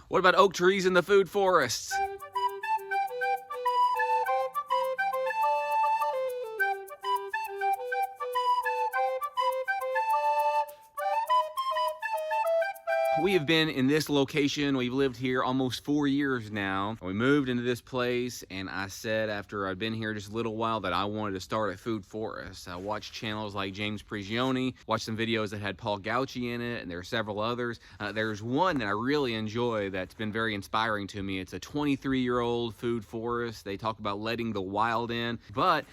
What about oak trees in the food forests? We have been in this location. We've lived here almost 4 years now. We moved into this place, and I said after I'd been here just a little while that I wanted to start a food forest. I watched channels like James Prigioni, watched some videos that had Paul Gauchi in it, and there are several others. There's one that I really enjoy that's been very inspiring to me. It's a 23-year-old food forest. They talk about letting the wild in, but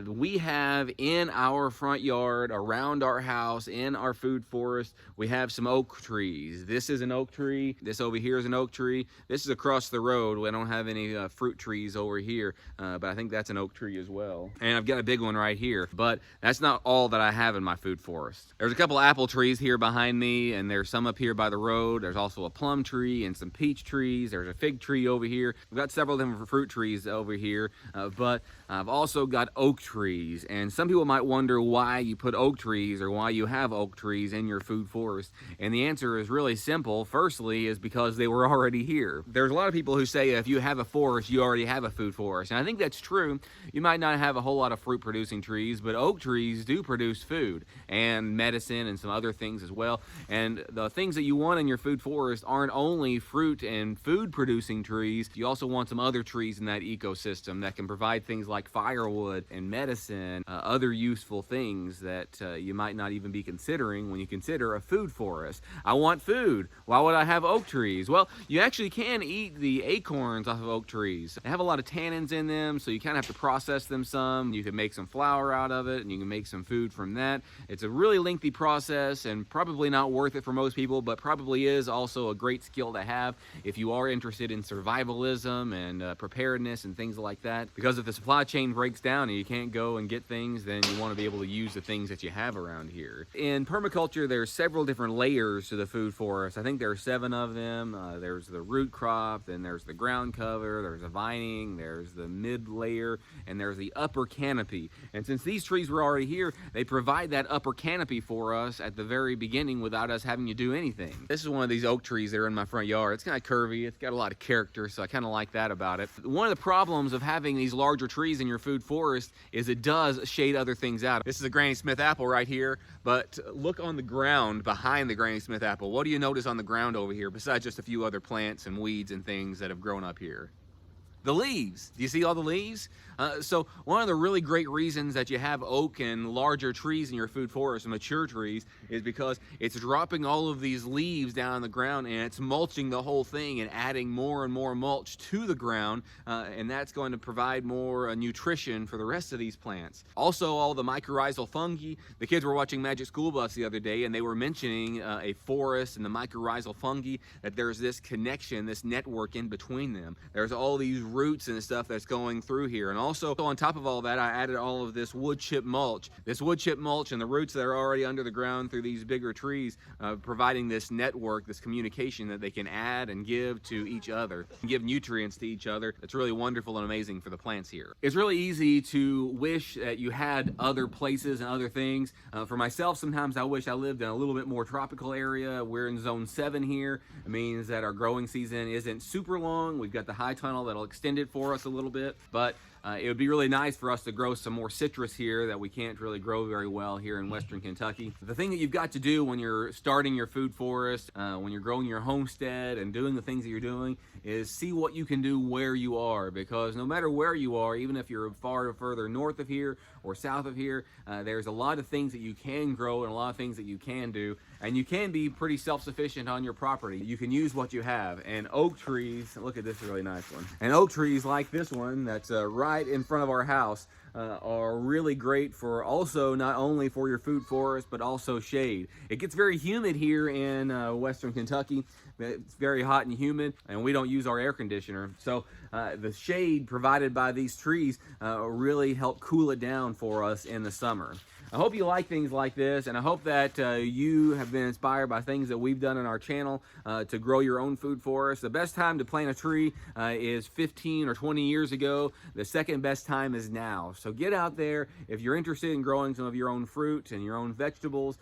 we have in our front yard, around our house, in our food forest, we have some oak trees. This is an oak tree. This over here is an oak tree. This is across the road. We don't have any fruit trees over here, but I think that's an oak tree as well. And I've got a big one right here, but that's not all that I have in my food forest. There's a couple apple trees here behind me, and there's some up here by the road. There's also a plum tree and some peach trees. There's a fig tree over here. We've got several different fruit trees over here, but I've also got oak trees. And some people might wonder why you put oak trees or why you have oak trees in your food forest. And the answer is really simple. Firstly is because they were already here. There's a lot of people who say if you have a forest, you already have a food forest. And I think that's true. You might not have a whole lot of fruit producing trees, but oak trees do produce food and medicine and some other things as well. And the things that you want in your food forest aren't only fruit and food producing trees. You also want some other trees in that ecosystem that can provide things like firewood and medicine, other useful things that you might not even be considering when you consider a food forest. I want food. Why would I have oak trees? Well, you actually can eat the acorns off of oak trees. They have a lot of tannins in them, so you kind of have to process them some. You can make some flour out of it, and you can make some food from that. It's a really lengthy process and probably not worth it for most people, but probably is also a great skill to have if you are interested in survivalism and preparedness and things like that. Because if the supply chain breaks down and you can't go and get things, then you want to be able to use the things that you have around here. In permaculture, there's several different layers to the food forest. I think there are 7 of them. There's the root crop, then there's the ground cover, there's the vining, there's the mid layer, and there's the upper canopy. And since these trees were already here, they provide that upper canopy for us at the very beginning without us having to do anything. This is one of these oak trees that are in my front yard. It's kind of curvy. It's got a lot of character, so I kind of like that about it. One of the problems of having these larger trees in your food forest is it does shade other things out. This is a Granny Smith apple right here, but look on the ground behind the Granny Smith apple. What do you notice on the ground over here besides just a few other plants and weeds and things that have grown up here? The leaves. Do you see all the leaves? So one of the really great reasons that you have oak and larger trees in your food forest, and mature trees, is because it's dropping all of these leaves down on the ground and it's mulching the whole thing and adding more and more mulch to the ground, and that's going to provide more nutrition for the rest of these plants. Also, all the mycorrhizal fungi. The kids were watching Magic School Bus the other day, and they were mentioning a forest and the mycorrhizal fungi, that there's this connection, this network in between them. There's all these roots and stuff that's going through here. And also on top of all that, I added all of this wood chip mulch. This wood chip mulch and the roots that are already under the ground through these bigger trees, providing this network, this communication that they can add and give to each other, and give nutrients to each other. It's really wonderful and amazing for the plants here. It's really easy to wish that you had other places and other things. For myself, sometimes I wish I lived in a little bit more tropical area. We're in zone 7 here. It means that our growing season isn't super long. We've got the high tunnel that'll extend it for us a little bit, but it would be really nice for us to grow some more citrus here that we can't really grow very well here in Western Kentucky. The thing that you've got to do when you're starting your food forest, when you're growing your homestead and doing the things that you're doing, is see what you can do where you are, because no matter where you are, even if you're far further north of here or south of here, there's a lot of things that you can grow and a lot of things that you can do, and you can be pretty self-sufficient on your property. You can use what you have. And oak trees, look at this really nice one, and oak trees like this one that's right in front of our house are really great for also not only for your food forest but also shade. It gets very humid here in Western Kentucky. It's very hot and humid, and we don't use our air conditioner, so the shade provided by these trees really help cool it down for us in the summer. I hope you like things like this, and I hope that you have been inspired by things that we've done on our channel to grow your own food for us. The best time to plant a tree is 15 or 20 years ago. The second best time is now. So get out there. If you're interested in growing some of your own fruit and your own vegetables,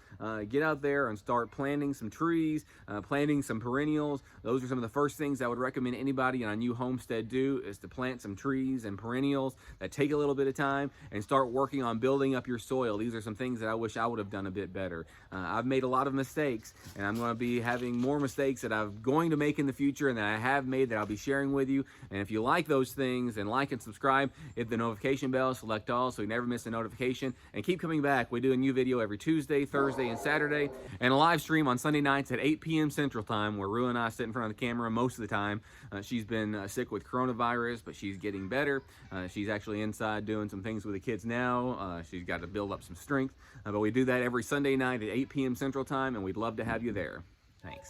get out there and start planting some trees, planting some perennials. Those are some of the first things I would recommend anybody on a new homestead do, is to plant some trees and perennials that take a little bit of time and start working on building up your soil. These are some things that I wish I would have done a bit better. I've made a lot of mistakes, and I'm going to be having more mistakes that I'm going to make in the future and that I have made that I'll be sharing with you. And if you like those things, then like and subscribe, hit the notification bell, select all so you never miss a notification, and keep coming back. We do a new video every Tuesday, Thursday, and Saturday, and a live stream on Sunday nights at 8 p.m. Central Time, where Rue and I sit in front of the camera most of the time. She's been sick with coronavirus, but she's getting better. She's actually inside doing some things with the kids now. She's got to build up some strength, but we do that every Sunday night at 8 p.m. Central Time, and we'd love to have you there. Thanks.